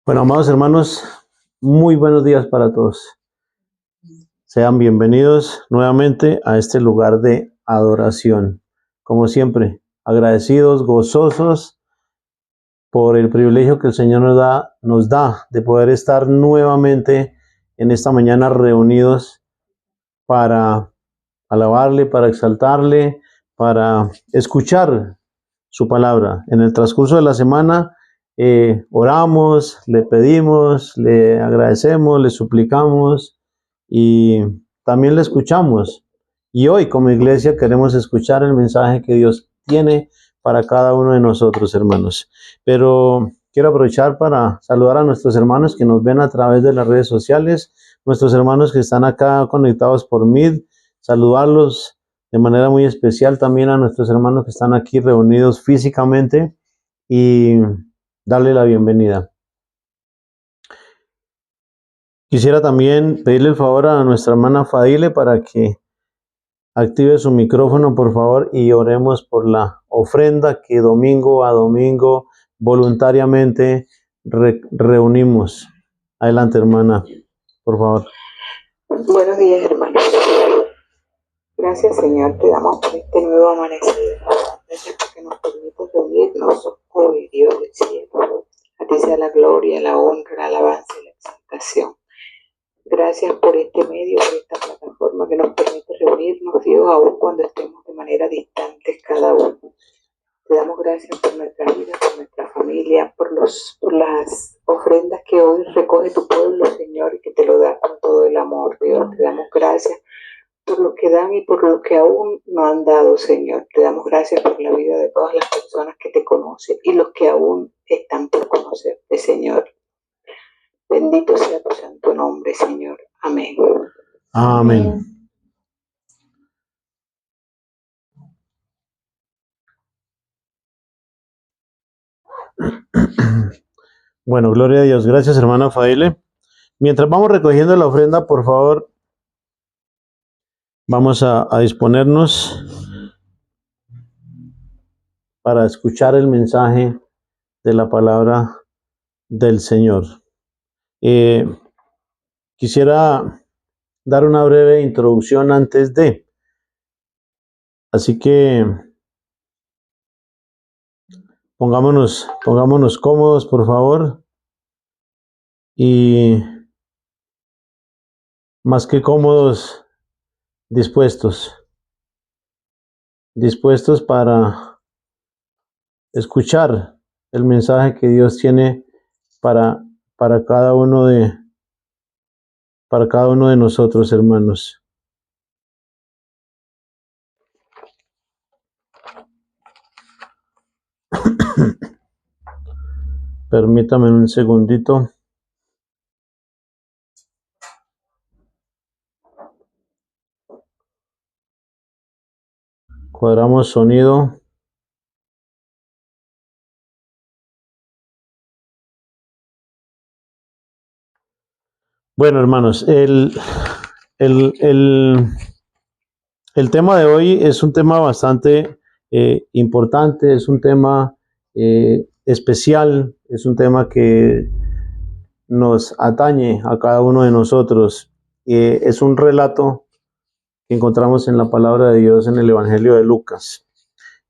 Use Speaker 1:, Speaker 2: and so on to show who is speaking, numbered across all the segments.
Speaker 1: Bueno, amados hermanos, muy buenos días para todos. Sean bienvenidos nuevamente a este lugar de adoración. Como siempre, agradecidos, gozosos por el privilegio que el Señor nos da de poder estar nuevamente en esta mañana reunidos para alabarle, para exaltarle, para escuchar su palabra. En el transcurso de la semana oramos, le pedimos, le agradecemos, le suplicamos y también le escuchamos. Y hoy como iglesia queremos escuchar el mensaje que Dios tiene para cada uno de nosotros, hermanos. Pero quiero aprovechar para saludar a nuestros hermanos que nos ven a través de las redes sociales, nuestros hermanos que están acá conectados por Meet, saludarlos de manera muy especial también a nuestros hermanos que están aquí reunidos físicamente y darle la bienvenida. Quisiera también pedirle el favor a nuestra hermana Fadile para que active su micrófono, por favor, y oremos por la ofrenda que domingo a domingo voluntariamente reunimos. Adelante, hermana, por favor.
Speaker 2: Buenos días, hermanos. Gracias, Señor, te damos por este nuevo amanecer. Gracias porque nos permites reunirnos hoy, Dios del cielo. A ti sea la gloria, la honra, la alabanza y la exaltación. Gracias por este medio, por esta plataforma que nos permite reunirnos, Dios, aun cuando estemos de manera distantes cada uno. Te damos gracias por nuestra vida, por nuestra familia, por las ofrendas que hoy recoge tu pueblo, Señor, y que te lo da con todo el amor, Dios. Te damos gracias por lo que dan y por lo que aún no han dado, Señor. Te damos gracias por la vida de todas las personas que te conocen y los que aún están por conocerte, Señor. Bendito sea tu santo nombre, Señor. Amén.
Speaker 1: Amén. Bueno, gloria a Dios. Gracias, hermana Faile. Mientras vamos recogiendo la ofrenda, por favor, vamos a disponernos para escuchar el mensaje de la palabra del Señor. Quisiera dar una breve introducción antes de. Así que pongámonos cómodos, por favor. Y más que cómodos, dispuestos para escuchar el mensaje que Dios tiene para cada uno de nosotros, hermanos. Permítame un segundito. Cuadramos sonido. Bueno, hermanos, el tema de hoy es un tema bastante importante, es un tema especial, es un tema que nos atañe a cada uno de nosotros. Es un relato que encontramos en la palabra de Dios en el Evangelio de Lucas.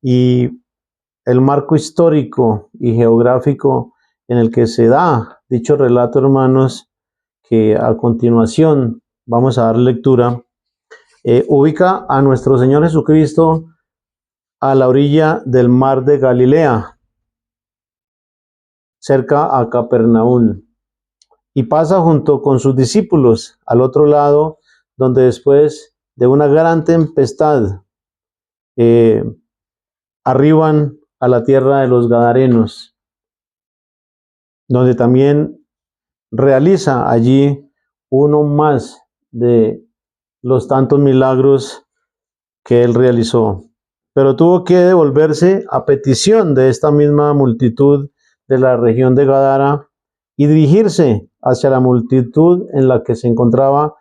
Speaker 1: Y el marco histórico y geográfico en el que se da dicho relato, hermanos, que a continuación vamos a dar lectura, ubica a nuestro Señor Jesucristo a la orilla del mar de Galilea, cerca a Capernaum, y pasa junto con sus discípulos al otro lado, donde después de una gran tempestad arriban a la tierra de los Gadarenos, donde también realiza allí uno más de los tantos milagros que él realizó. Pero tuvo que devolverse a petición de esta misma multitud de la región de Gadara y dirigirse hacia la multitud en la que se encontraba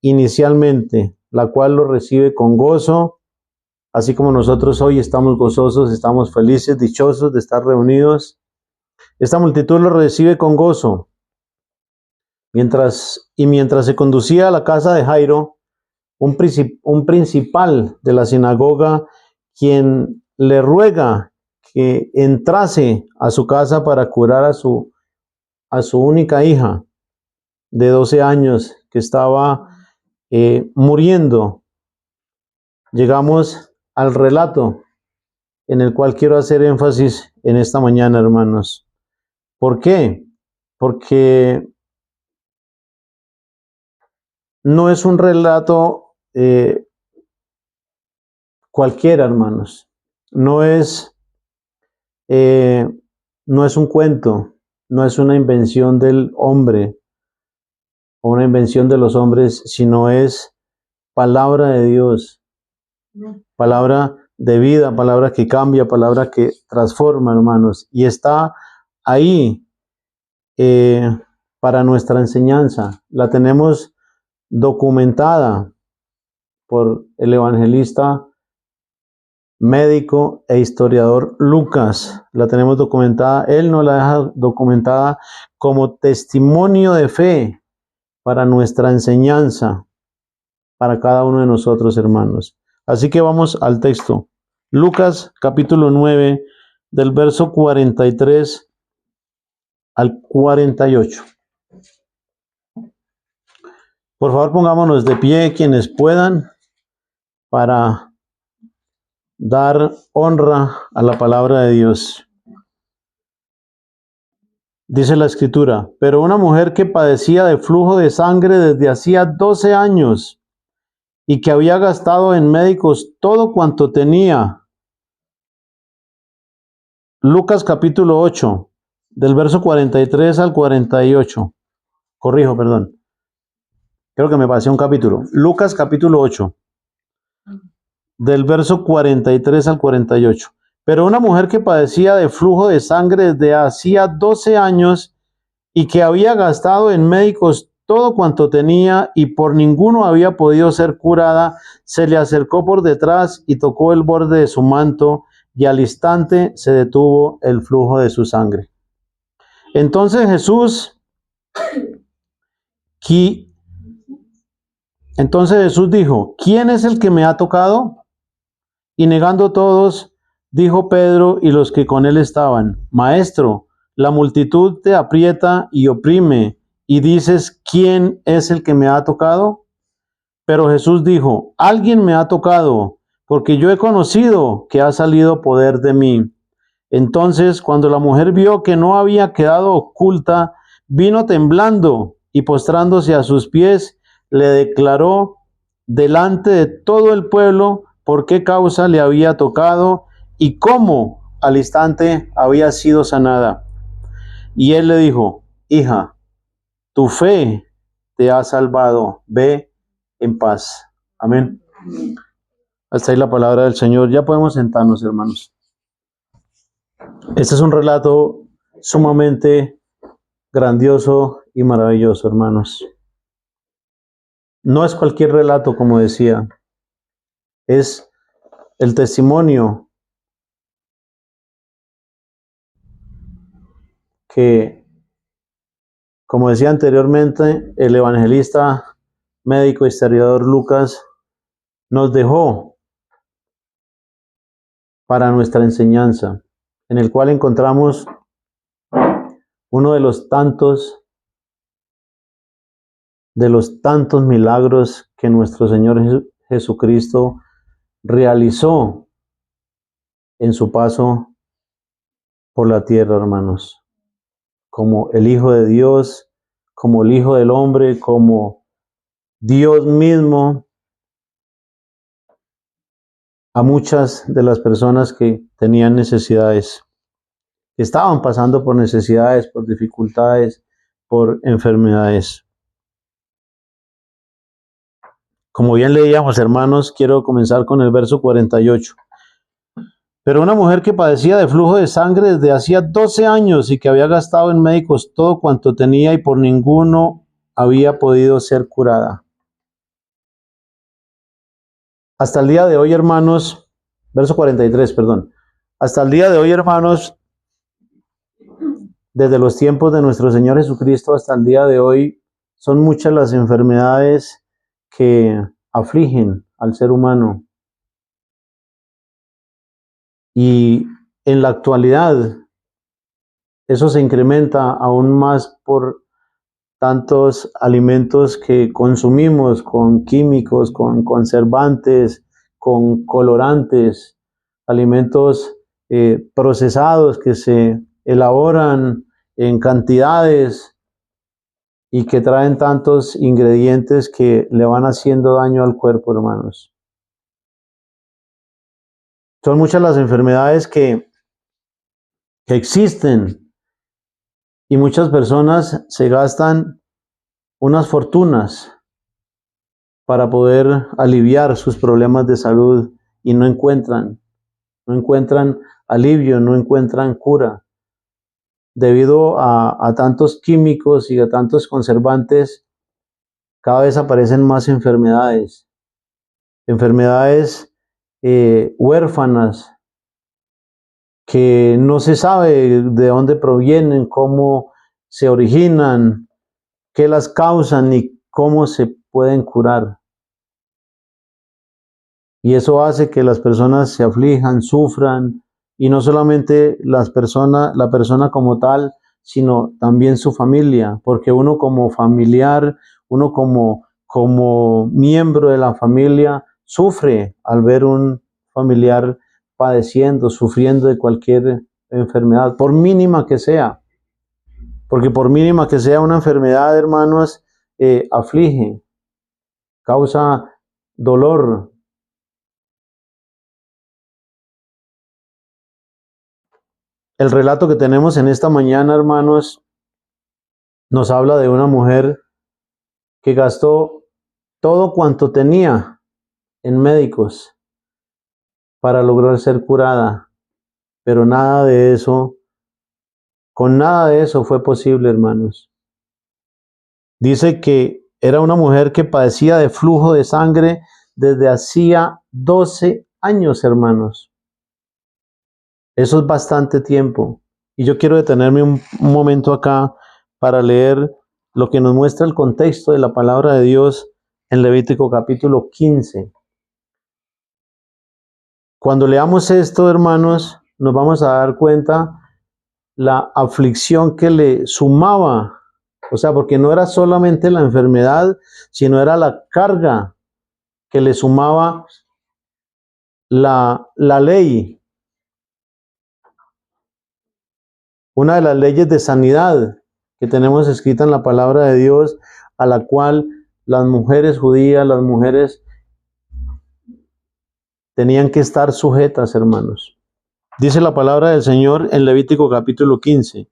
Speaker 1: inicialmente, la cual lo recibe con gozo, así como nosotros hoy estamos gozosos, estamos felices, dichosos de estar reunidos. Esta multitud lo recibe con gozo Mientras se conducía a la casa de Jairo, un principal de la sinagoga, quien le ruega que entrase a su casa para curar a su única hija de 12 años que estaba muriendo. Llegamos al relato en el cual quiero hacer énfasis en esta mañana, hermanos. ¿Por qué? Porque no es un relato cualquiera, hermanos. No es un cuento, no es una invención del hombre o una invención de los hombres, sino es palabra de Dios, palabra de vida, palabra que cambia, palabra que transforma, hermanos, y está ahí para nuestra enseñanza. La tenemos documentada por el evangelista, médico e historiador Lucas. La tenemos documentada, él nos la deja documentada como testimonio de fe para nuestra enseñanza, para cada uno de nosotros, hermanos. Así que vamos al texto. Lucas capítulo 9, del verso 43 al 48. Por favor, pongámonos de pie quienes puedan para dar honra a la palabra de Dios. Dice la escritura: pero una mujer que padecía de flujo de sangre desde hacía 12 años y que había gastado en médicos todo cuanto tenía. Lucas capítulo 8, del verso 43 al 48. Corrijo, perdón. Creo que me pasé un capítulo. Lucas capítulo 8, del verso 43 al 48. Pero una mujer que padecía de flujo de sangre desde hacía 12 años y que había gastado en médicos todo cuanto tenía y por ninguno había podido ser curada, se le acercó por detrás y tocó el borde de su manto, y al instante se detuvo el flujo de su sangre. Entonces Jesús dijo: ¿quién es el que me ha tocado? Y negando todos, dijo Pedro y los que con él estaban: Maestro, la multitud te aprieta y oprime, y dices: ¿quién es el que me ha tocado? Pero Jesús dijo: alguien me ha tocado, porque yo he conocido que ha salido poder de mí. Entonces, cuando la mujer vio que no había quedado oculta, vino temblando y postrándose a sus pies, le declaró delante de todo el pueblo por qué causa le había tocado y cómo al instante había sido sanada. Y él le dijo: hija, tu fe te ha salvado, ve en paz. Amén. Hasta ahí la palabra del Señor. Ya podemos sentarnos, hermanos. Este es un relato sumamente grandioso y maravilloso, hermanos. No es cualquier relato, como decía. Es el testimonio que, como decía anteriormente, el evangelista, médico, historiador Lucas nos dejó para nuestra enseñanza, en el cual encontramos uno de los tantos milagros que nuestro Señor Jesucristo realizó en su paso por la tierra, hermanos, como el Hijo de Dios, como el Hijo del Hombre, como Dios mismo, a muchas de las personas que tenían necesidades, que estaban pasando por necesidades, por dificultades, por enfermedades. Como bien leíamos, hermanos, quiero comenzar con el verso 48. Pero una mujer que padecía de flujo de sangre desde hacía 12 años y que había gastado en médicos todo cuanto tenía y por ninguno había podido ser curada. Hasta el día de hoy, hermanos, verso 43, perdón. Hasta el día de hoy, hermanos, desde los tiempos de nuestro Señor Jesucristo hasta el día de hoy, son muchas las enfermedades que afligen al ser humano. Y en la actualidad eso se incrementa aún más por tantos alimentos que consumimos con químicos, con conservantes, con colorantes, alimentos procesados que se elaboran en cantidades y que traen tantos ingredientes que le van haciendo daño al cuerpo, hermanos. Son muchas las enfermedades que existen y muchas personas se gastan unas fortunas para poder aliviar sus problemas de salud y no encuentran alivio, no encuentran cura. Debido a tantos químicos y a tantos conservantes, cada vez aparecen más enfermedades, huérfanas, que no se sabe de dónde provienen, cómo se originan, qué las causan y cómo se pueden curar. Y eso hace que las personas se aflijan, sufran, y no solamente la persona como tal, sino también su familia, porque uno como familiar, uno como miembro de la familia, sufre al ver un familiar padeciendo, sufriendo de cualquier enfermedad, por mínima que sea. Porque por mínima que sea una enfermedad, hermanos, aflige, causa dolor. El relato que tenemos en esta mañana, hermanos, nos habla de una mujer que gastó todo cuanto tenía en médicos para lograr ser curada, pero con nada de eso fue posible, hermanos. Dice que era una mujer que padecía de flujo de sangre desde hacía 12 años, hermanos. Eso es bastante tiempo. Y yo quiero detenerme un momento acá para leer lo que nos muestra el contexto de la palabra de Dios en Levítico capítulo 15. Cuando leamos esto, hermanos, nos vamos a dar cuenta la aflicción que le sumaba. O sea, porque no era solamente la enfermedad, sino era la carga que le sumaba la ley. Una de las leyes de sanidad que tenemos escrita en la palabra de Dios, a la cual las mujeres judías, las mujeres tenían que estar sujetas, hermanos. Dice la palabra del Señor en Levítico capítulo 15.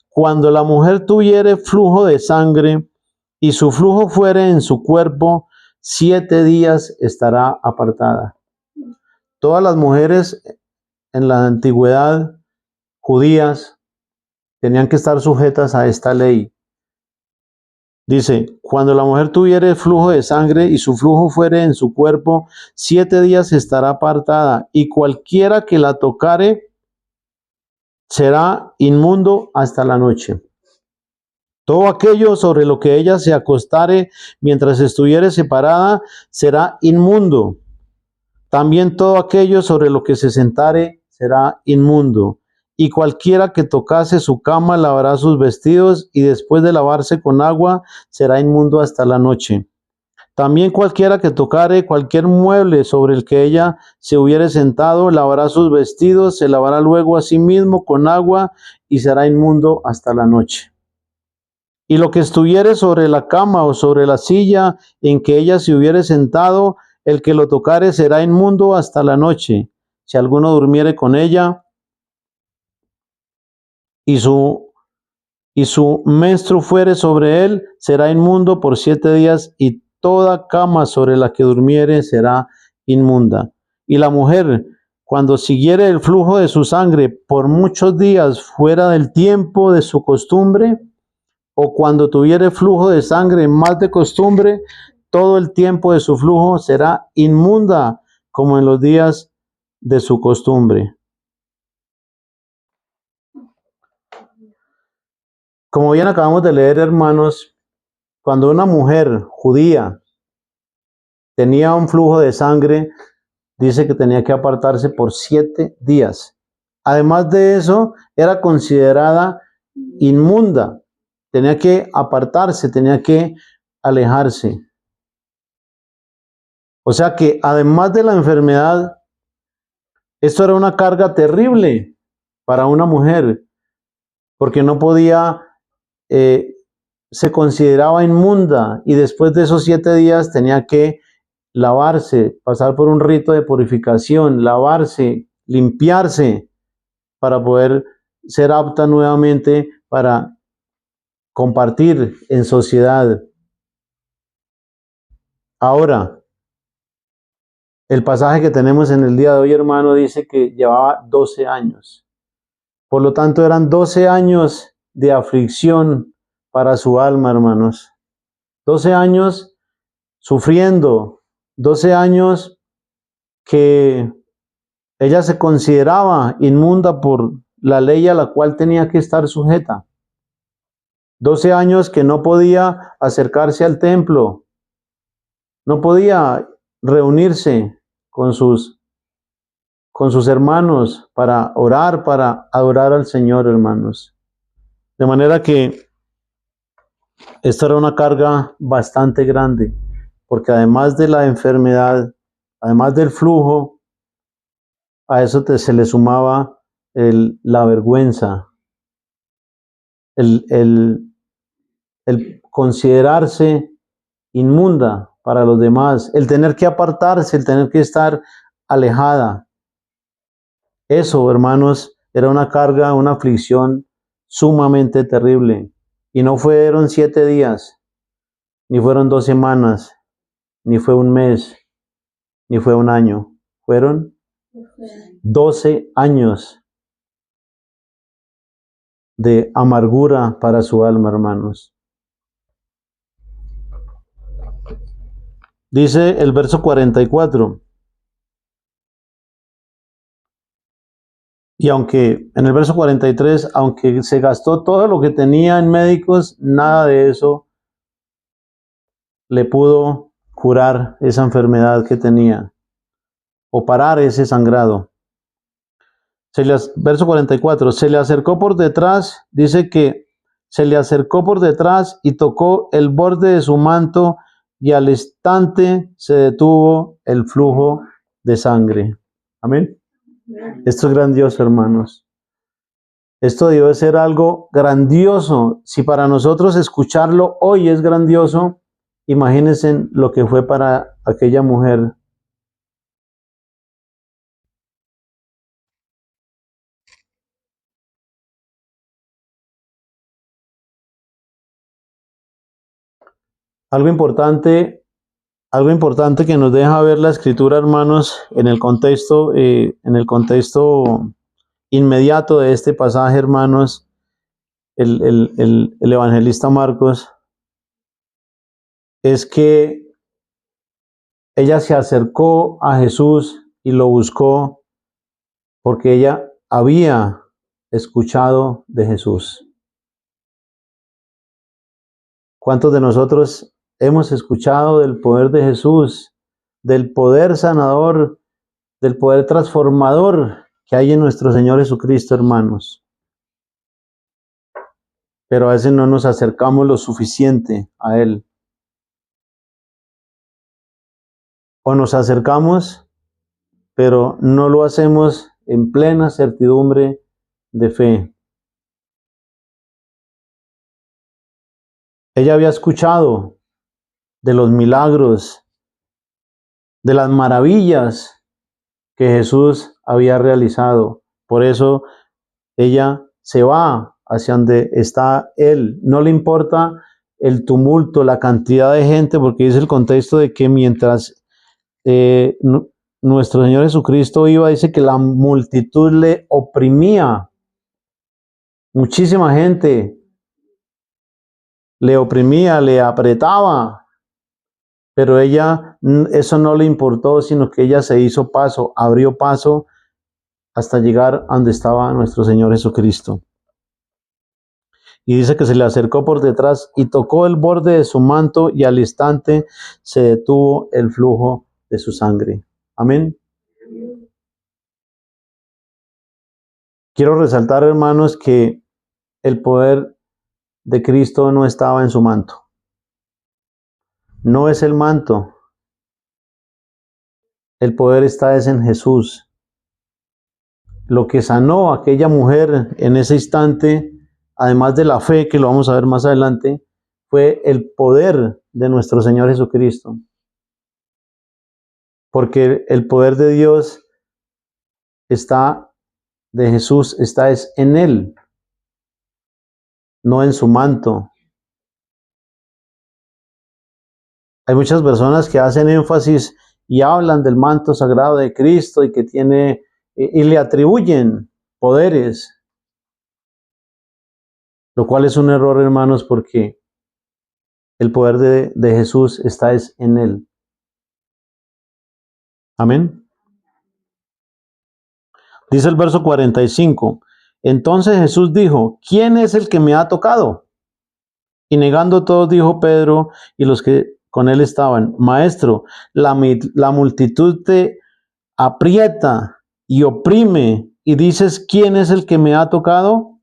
Speaker 1: Cuando la mujer tuviere flujo de sangre y su flujo fuere en su cuerpo, 7 días estará apartada. Todas las mujeres en la antigüedad judías tenían que estar sujetas a esta ley. Dice, cuando la mujer tuviere flujo de sangre y su flujo fuere en su cuerpo, 7 días estará apartada, y cualquiera que la tocare será inmundo hasta la noche. Todo aquello sobre lo que ella se acostare mientras estuviere separada será inmundo. También todo aquello sobre lo que se sentare será inmundo. Y cualquiera que tocase su cama lavará sus vestidos, y después de lavarse con agua será inmundo hasta la noche. También cualquiera que tocare cualquier mueble sobre el que ella se hubiere sentado lavará sus vestidos, se lavará luego a sí mismo con agua y será inmundo hasta la noche. Y lo que estuviere sobre la cama o sobre la silla en que ella se hubiere sentado, el que lo tocare será inmundo hasta la noche. Si alguno durmiere con ella y su menstruo fuere sobre él, será inmundo por 7 días, y toda cama sobre la que durmiere será inmunda. Y la mujer, cuando siguiere el flujo de su sangre por muchos días fuera del tiempo de su costumbre, o cuando tuviere flujo de sangre más de costumbre, todo el tiempo de su flujo será inmunda, como en los días de su costumbre. Como bien acabamos de leer, hermanos, cuando una mujer judía tenía un flujo de sangre, dice que tenía que apartarse por 7 días. Además de eso, era considerada inmunda. Tenía que apartarse, tenía que alejarse. O sea que además de la enfermedad, esto era una carga terrible para una mujer, porque no podía, se consideraba inmunda y después de esos 7 días tenía que lavarse, pasar por un rito de purificación, lavarse, limpiarse para poder ser apta nuevamente para compartir en sociedad. Ahora, el pasaje que tenemos en el día de hoy, hermano, dice que llevaba 12 años. Por lo tanto, eran 12 años de aflicción para su alma, hermanos. 12 años sufriendo, 12 años que ella se consideraba inmunda por la ley a la cual tenía que estar sujeta. 12 años que no podía acercarse al templo, no podía reunirse con sus hermanos para orar, para adorar al Señor, hermanos. De manera que esto era una carga bastante grande, porque además de la enfermedad, además del flujo, a eso se le sumaba la vergüenza, el considerarse inmunda para los demás, el tener que apartarse, el tener que estar alejada. Eso, hermanos, era una carga, una aflicción sumamente terrible. Y no fueron 7 días, ni fueron 2 semanas, ni fue un mes, ni fue un año. Fueron 12 años de amargura para su alma, hermanos. Dice el verso 44. Y aunque en el verso 43, aunque se gastó todo lo que tenía en médicos, nada de eso le pudo curar esa enfermedad que tenía o parar ese sangrado. Verso 44, se le acercó por detrás, dice que se le acercó por detrás y tocó el borde de su manto y al instante se detuvo el flujo de sangre. Amén. Esto es grandioso, hermanos. Esto debe ser algo grandioso. Si para nosotros escucharlo hoy es grandioso, imagínense lo que fue para aquella mujer. Algo importante que nos deja ver la escritura, hermanos, en el contexto inmediato de este pasaje, hermanos, el evangelista Marcos, es que ella se acercó a Jesús y lo buscó porque ella había escuchado de Jesús. ¿Cuántos de nosotros hemos escuchado del poder de Jesús, del poder sanador, del poder transformador que hay en nuestro Señor Jesucristo, hermanos? Pero a veces no nos acercamos lo suficiente a Él. O nos acercamos, pero no lo hacemos en plena certidumbre de fe. Ella había escuchado de los milagros, de las maravillas que Jesús había realizado. Por eso ella se va hacia donde está Él. No le importa el tumulto, la cantidad de gente, porque dice el contexto de que mientras nuestro Señor Jesucristo iba, dice que la multitud le oprimía. Muchísima gente le oprimía, le apretaba, pero ella, eso no le importó, sino que ella se hizo paso, abrió paso hasta llegar a donde estaba nuestro Señor Jesucristo. Y dice que se le acercó por detrás y tocó el borde de su manto y al instante se detuvo el flujo de su sangre. Amén. Quiero resaltar, hermanos, que el poder de Cristo no estaba en su manto. No es el manto. El poder está es en Jesús. Lo que sanó a aquella mujer en ese instante, además de la fe, que lo vamos a ver más adelante, fue el poder de nuestro Señor Jesucristo. Porque el poder de Dios está, de Jesús, está es en Él, no en su manto. Hay muchas personas que hacen énfasis y hablan del manto sagrado de Cristo y que tiene, y le atribuyen poderes, lo cual es un error, hermanos, porque el poder de Jesús está es en Él. Amén. Dice el verso 45. Entonces Jesús dijo, ¿quién es el que me ha tocado? Y negando todos, dijo Pedro y los que con él estaban, Maestro, la multitud te aprieta y oprime y dices, ¿quién es el que me ha tocado?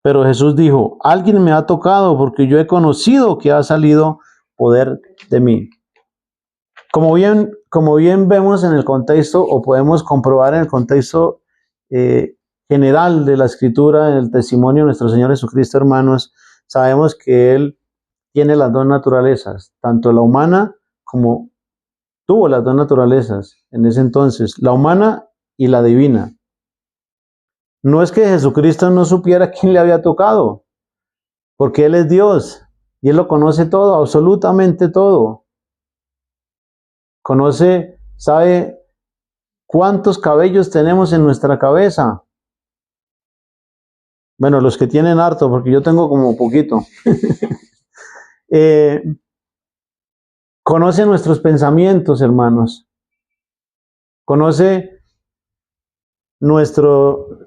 Speaker 1: Pero Jesús dijo, alguien me ha tocado porque yo he conocido que ha salido poder de mí. Como bien vemos en el contexto, o podemos comprobar en el contexto general de la Escritura, en el testimonio de nuestro Señor Jesucristo, hermanos, sabemos que Él tiene las dos naturalezas, tanto la humana como tuvo las dos naturalezas en ese entonces, la humana y la divina. No es que Jesucristo no supiera quién le había tocado, porque Él es Dios y Él lo conoce todo, absolutamente todo. Conoce, sabe cuántos cabellos tenemos en nuestra cabeza. Bueno, los que tienen harto, porque yo tengo como poquito. Conoce nuestros pensamientos, hermanos. Conoce nuestro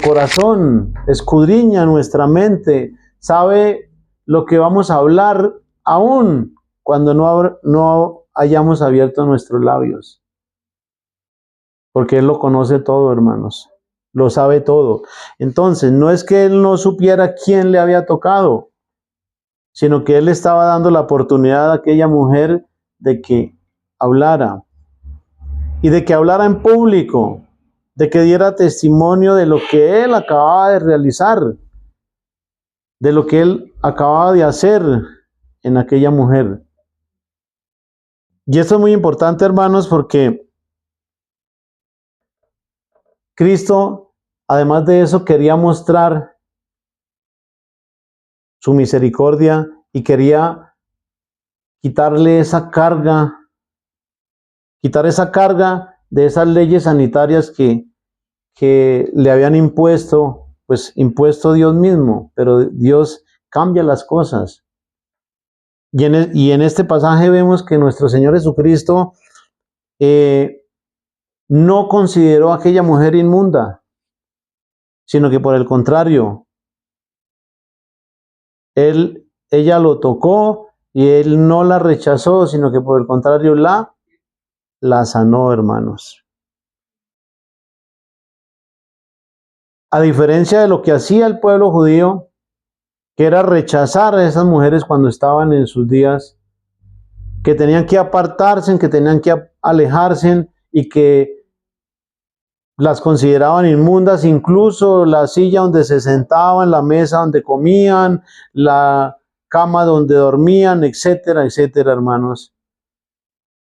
Speaker 1: corazón, escudriña nuestra mente, sabe lo que vamos a hablar aún cuando no hayamos abierto nuestros labios. Porque Él lo conoce todo, hermanos. Lo sabe todo. Entonces, no es que Él no supiera quién le había tocado, sino que Él estaba dando la oportunidad a aquella mujer de que hablara. Y de que hablara en público, de que diera testimonio de lo que Él acababa de realizar, de lo que Él acababa de hacer en aquella mujer. Y esto es muy importante, hermanos, porque Cristo, además de eso, quería mostrar su misericordia y quería quitarle esa carga, quitar esa carga de esas leyes sanitarias que le habían impuesto, pues impuesto Dios mismo, pero Dios cambia las cosas. Y en este pasaje vemos que nuestro Señor Jesucristo no consideró a aquella mujer inmunda, sino que por el contrario, ella lo tocó y Él no la rechazó, sino que por el contrario la sanó, hermanos. A diferencia de lo que hacía el pueblo judío, que era rechazar a esas mujeres cuando estaban en sus días, que tenían que apartarse, que tenían que alejarse y que las consideraban inmundas, incluso la silla donde se sentaban, la mesa donde comían, la cama donde dormían, etcétera, etcétera, hermanos.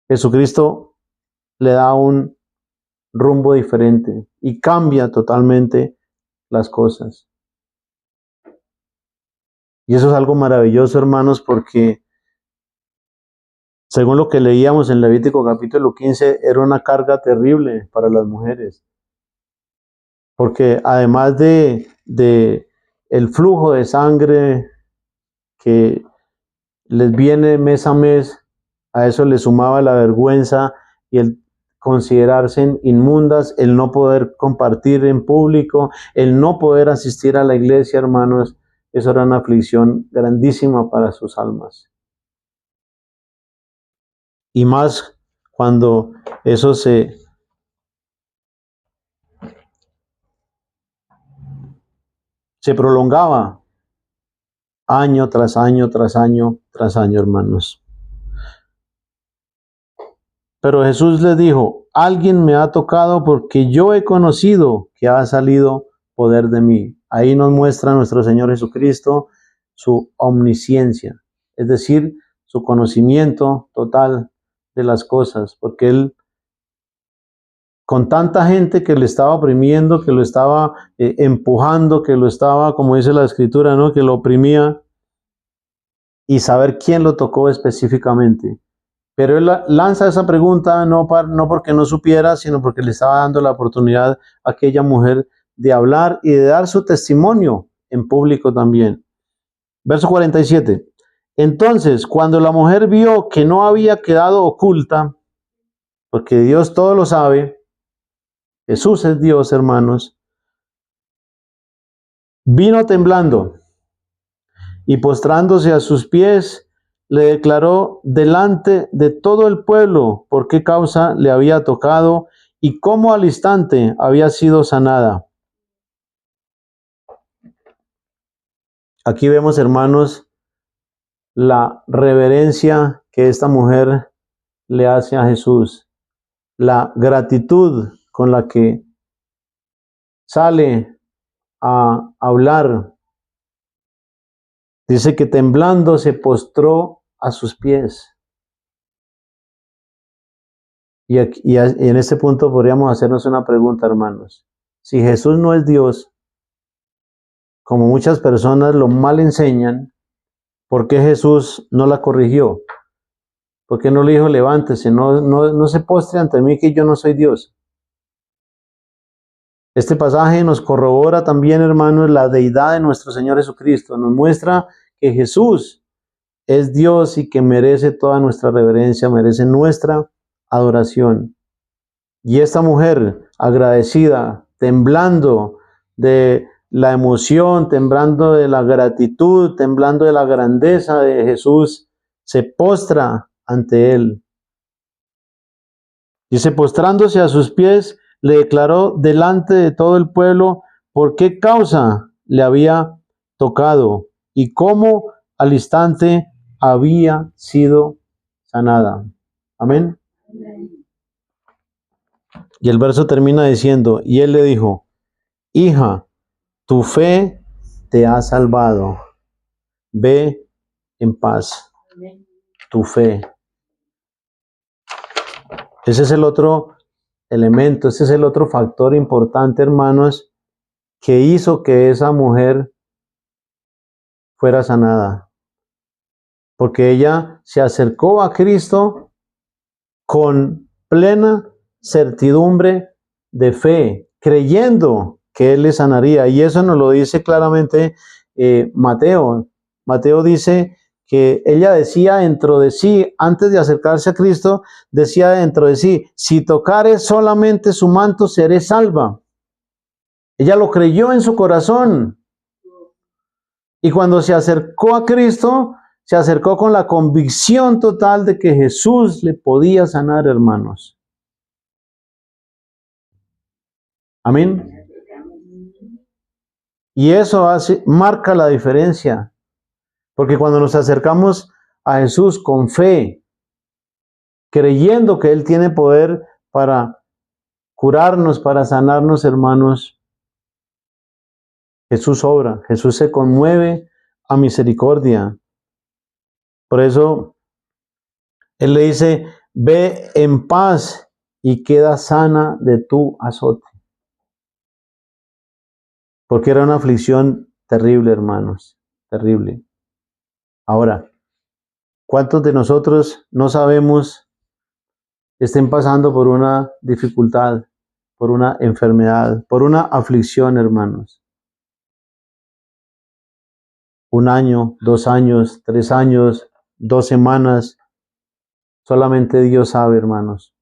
Speaker 1: Jesucristo le da un rumbo diferente y cambia totalmente las cosas. Y eso es algo maravilloso, hermanos, porque según lo que leíamos en Levítico capítulo 15, era una carga terrible para las mujeres. Porque además de el flujo de sangre que les viene mes a mes, a eso le sumaba la vergüenza y el considerarse inmundas, el no poder compartir en público, el no poder asistir a la iglesia, hermanos. eso era una aflicción grandísima para sus almas. Y más cuando eso se prolongaba año tras año, tras año, tras año, hermanos. Pero Jesús les dijo, alguien me ha tocado porque yo he conocido que ha salido poder de mí. Ahí nos muestra nuestro Señor Jesucristo su omnisciencia, es decir, su conocimiento total de las cosas, porque Él, con tanta gente que le estaba oprimiendo, que lo estaba empujando, que lo estaba, como dice la Escritura, ¿no?, que lo oprimía, y saber quién lo tocó específicamente. Pero él lanza esa pregunta no porque no supiera, sino porque le estaba dando la oportunidad a aquella mujer de hablar y de dar su testimonio en público también. Verso 47. Entonces, cuando la mujer vio que no había quedado oculta, porque Dios todo lo sabe, Jesús es Dios, hermanos, vino temblando y postrándose a sus pies, le declaró delante de todo el pueblo por qué causa le había tocado y cómo al instante había sido sanada. Aquí vemos, hermanos, la reverencia que esta mujer le hace a Jesús, la gratitud con la que sale a hablar. Dice que temblando se postró a sus pies. Y en este punto podríamos hacernos una pregunta, hermanos. Si Jesús no es Dios, como muchas personas lo mal enseñan, ¿por qué Jesús no la corrigió? ¿Por qué no le dijo, levántese, no se postre ante mí que yo no soy Dios? Este pasaje nos corrobora también, hermanos, la deidad de nuestro Señor Jesucristo. Nos muestra que Jesús es Dios y que merece toda nuestra reverencia, merece nuestra adoración. Y esta mujer agradecida, temblando de la emoción, temblando de la gratitud, temblando de la grandeza de Jesús, se postra ante él. Dice, postrándose a sus pies, le declaró delante de todo el pueblo por qué causa le había tocado y cómo al instante había sido sanada. Amén. Y el verso termina diciendo, y él le dijo, hija, tu fe te ha salvado. Ve en paz. Tu fe. Ese es el otro elemento, ese es el otro factor importante, hermanos, que hizo que esa mujer fuera sanada. Porque ella se acercó a Cristo con plena certidumbre de fe, creyendo que Él le sanaría. Y eso nos lo dice claramente Mateo. Mateo dice que ella decía dentro de sí, antes de acercarse a Cristo, decía dentro de sí, si tocare solamente su manto, seré salva. Ella lo creyó en su corazón. Y cuando se acercó a Cristo, se acercó con la convicción total de que Jesús le podía sanar, hermanos. Amén. Y eso marca la diferencia. Porque cuando nos acercamos a Jesús con fe, creyendo que Él tiene poder para curarnos, para sanarnos, hermanos, Jesús obra, Jesús se conmueve a misericordia. Por eso Él le dice, ve en paz y queda sana de tu azote. Porque era una aflicción terrible, hermanos, terrible. Ahora, ¿cuántos de nosotros no sabemos que estén pasando por una dificultad, por una enfermedad, por una aflicción, hermanos? 1 año, 2 años, 3 años, 2 semanas. Solamente Dios sabe, hermanos.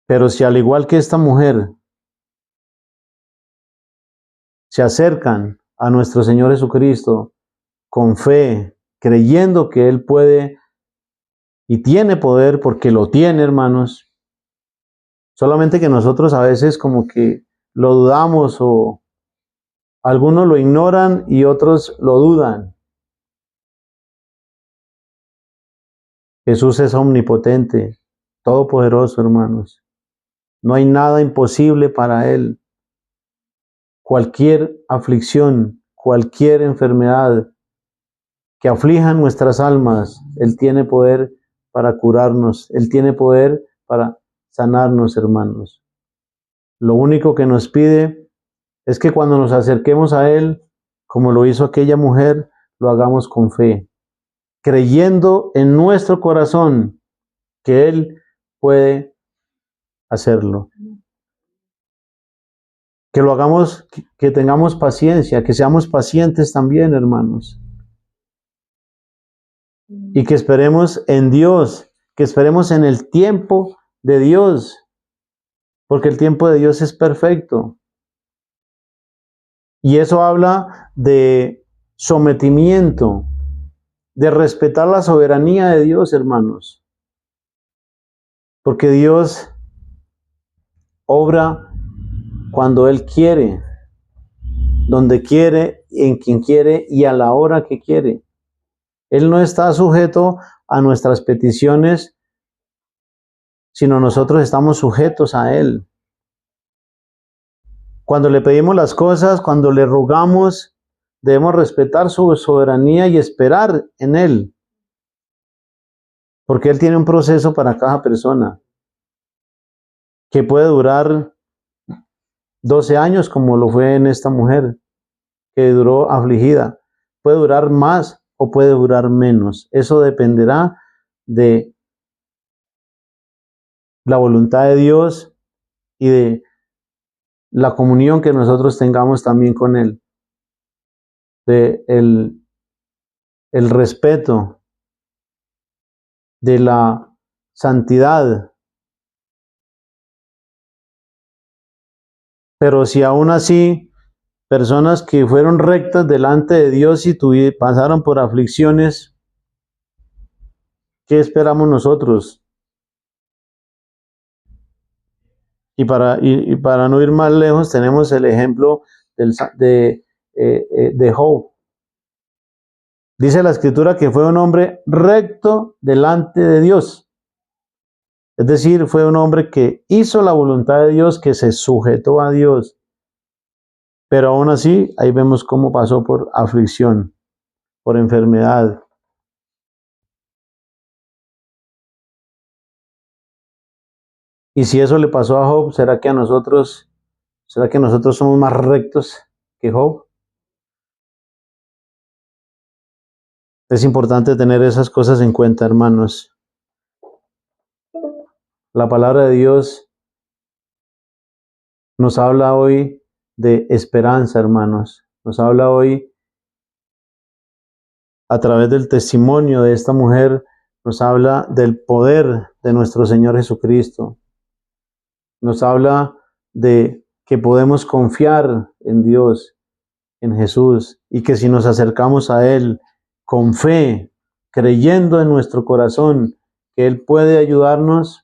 Speaker 1: Pero si al igual que esta mujer, se acercan a nuestro Señor Jesucristo con fe, creyendo que Él puede y tiene poder, porque lo tiene, hermanos. Solamente que nosotros a veces como que lo dudamos, o algunos lo ignoran y otros lo dudan. Jesús es omnipotente, todopoderoso, hermanos. No hay nada imposible para Él. Cualquier aflicción, cualquier enfermedad que aflija nuestras almas, Él tiene poder para curarnos. Él tiene poder para sanarnos, hermanos. Lo único que nos pide es que cuando nos acerquemos a Él, como lo hizo aquella mujer, lo hagamos con fe, creyendo en nuestro corazón que Él puede hacerlo. Que lo hagamos, que tengamos paciencia, que seamos pacientes también, hermanos. Y que esperemos en Dios, que esperemos en el tiempo de Dios, porque el tiempo de Dios es perfecto. Y eso habla de sometimiento, de respetar la soberanía de Dios, hermanos. Porque Dios obra cuando Él quiere, donde quiere, en quien quiere y a la hora que quiere. Él no está sujeto a nuestras peticiones, sino nosotros estamos sujetos a Él. Cuando le pedimos las cosas, cuando le rogamos, debemos respetar su soberanía y esperar en Él. Porque Él tiene un proceso para cada persona que puede durar 12 años, como lo fue en esta mujer, que duró afligida. Puede durar más o puede durar menos. Eso dependerá de la voluntad de Dios y de la comunión que nosotros tengamos también con Él. De el respeto, de la santidad. Pero si aún así, personas que fueron rectas delante de Dios y pasaron por aflicciones, ¿qué esperamos nosotros? Y para no ir más lejos, tenemos el ejemplo de Job. Dice la Escritura que fue un hombre recto delante de Dios. Es decir, fue un hombre que hizo la voluntad de Dios, que se sujetó a Dios. Pero aún así, ahí vemos cómo pasó por aflicción, por enfermedad. Y si eso le pasó a Job, ¿será que nosotros somos más rectos que Job? Es importante tener esas cosas en cuenta, hermanos. La palabra de Dios nos habla hoy de esperanza, hermanos. Nos habla hoy, a través del testimonio de esta mujer, nos habla del poder de nuestro Señor Jesucristo. Nos habla de que podemos confiar en Dios, en Jesús, y que si nos acercamos a Él con fe, creyendo en nuestro corazón que Él puede ayudarnos,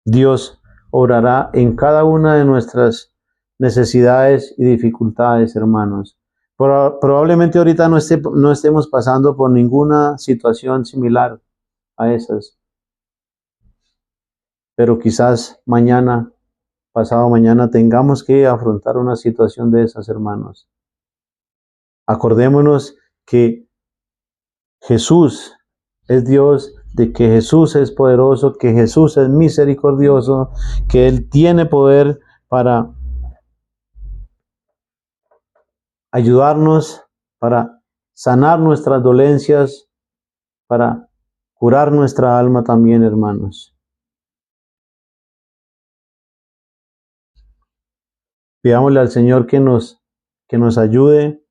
Speaker 1: Dios obrará en cada una de nuestras necesidades y dificultades, hermanos. Probablemente ahorita no estemos pasando por ninguna situación similar a esas, pero quizás mañana, pasado mañana, tengamos que afrontar una situación de esas, hermanos. Acordémonos que Jesús es Dios, de que Jesús es poderoso, que Jesús es misericordioso, que Él tiene poder para ayudarnos, para sanar nuestras dolencias, para curar nuestra alma también, hermanos. Pidámosle al Señor que nos ayude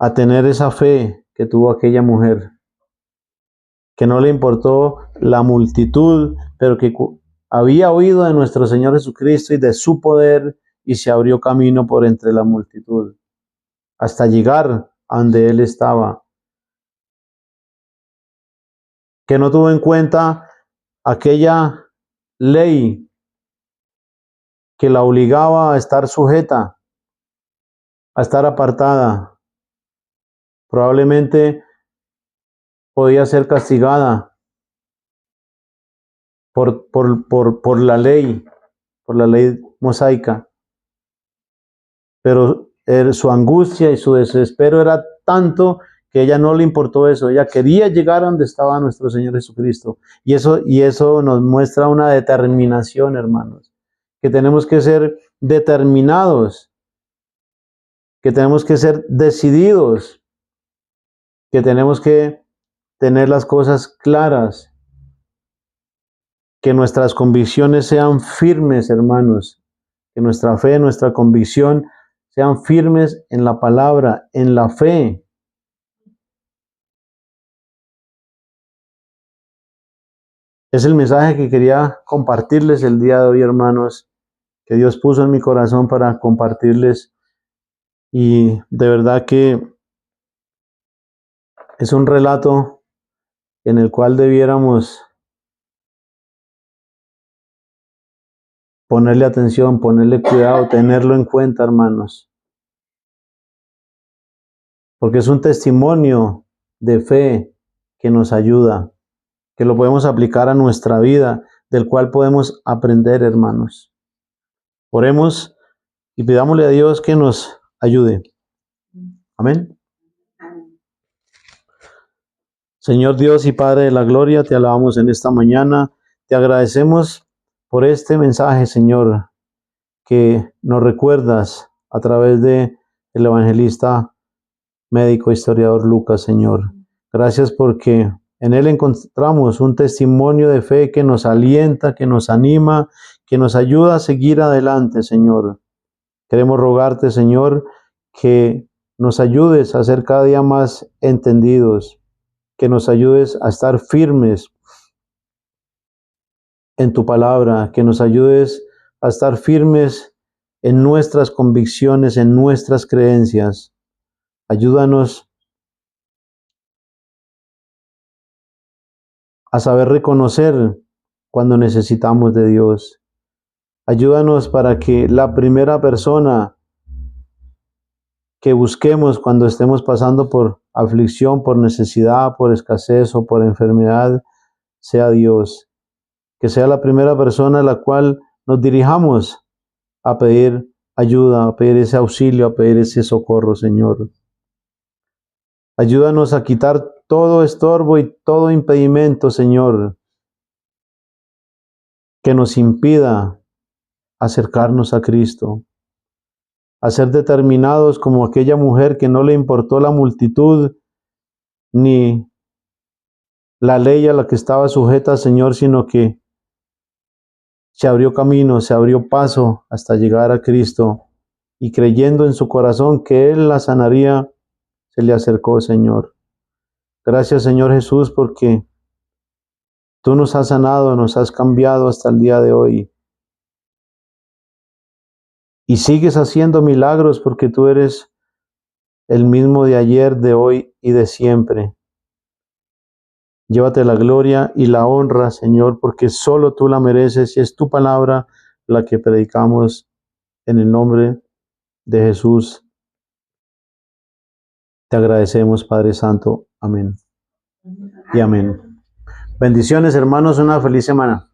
Speaker 1: a tener esa fe que tuvo aquella mujer, que no le importó la multitud, pero que había oído de nuestro Señor Jesucristo y de su poder y se abrió camino por entre la multitud, hasta llegar a donde él estaba, que no tuvo en cuenta aquella ley que la obligaba a estar sujeta, a estar apartada. Probablemente podía ser castigada por la ley mosaica, pero su angustia y su desespero era tanto que a ella no le importó eso. Ella quería llegar a donde estaba nuestro Señor Jesucristo. Y eso nos muestra una determinación, hermanos, que tenemos que ser determinados, que tenemos que ser decididos, que tenemos que tener las cosas claras, que nuestras convicciones sean firmes, hermanos, que nuestra fe, nuestra convicción sean firmes en la palabra, en la fe. Es el mensaje que quería compartirles el día de hoy, hermanos, que Dios puso en mi corazón para compartirles. Y de verdad que es un relato en el cual debiéramos ponerle atención, ponerle cuidado, tenerlo en cuenta, hermanos. Porque es un testimonio de fe que nos ayuda, que lo podemos aplicar a nuestra vida, del cual podemos aprender, hermanos. Oremos y pidámosle a Dios que nos ayude. Amén. Señor Dios y Padre de la gloria, te alabamos en esta mañana. Te agradecemos por este mensaje, Señor, que nos recuerdas a través de el evangelista, médico, historiador Lucas, Señor. Gracias porque en él encontramos un testimonio de fe que nos alienta, que nos anima, que nos ayuda a seguir adelante, Señor. Queremos rogarte, Señor, que nos ayudes a ser cada día más entendidos, que nos ayudes a estar firmes en tu palabra, que nos ayudes a estar firmes en nuestras convicciones, en nuestras creencias. Ayúdanos a saber reconocer cuando necesitamos de Dios. Ayúdanos para que la primera persona que busquemos cuando estemos pasando por aflicción, por necesidad, por escasez o por enfermedad, sea Dios. Que sea la primera persona a la cual nos dirijamos a pedir ayuda, a pedir ese auxilio, a pedir ese socorro, Señor. Ayúdanos a quitar todo estorbo y todo impedimento, Señor, que nos impida acercarnos a Cristo, a ser determinados como aquella mujer que no le importó la multitud ni la ley a la que estaba sujeta, Señor, sino que se abrió camino, se abrió paso hasta llegar a Cristo, y creyendo en su corazón que Él la sanaría, se le acercó, Señor. Gracias, Señor Jesús, porque tú nos has sanado, nos has cambiado hasta el día de hoy. Y sigues haciendo milagros porque tú eres el mismo de ayer, de hoy y de siempre. Llévate la gloria y la honra, Señor, porque solo tú la mereces y es tu palabra la que predicamos en el nombre de Jesús. Te agradecemos, Padre Santo. Amén. Y amén. Bendiciones, hermanos. Una feliz semana.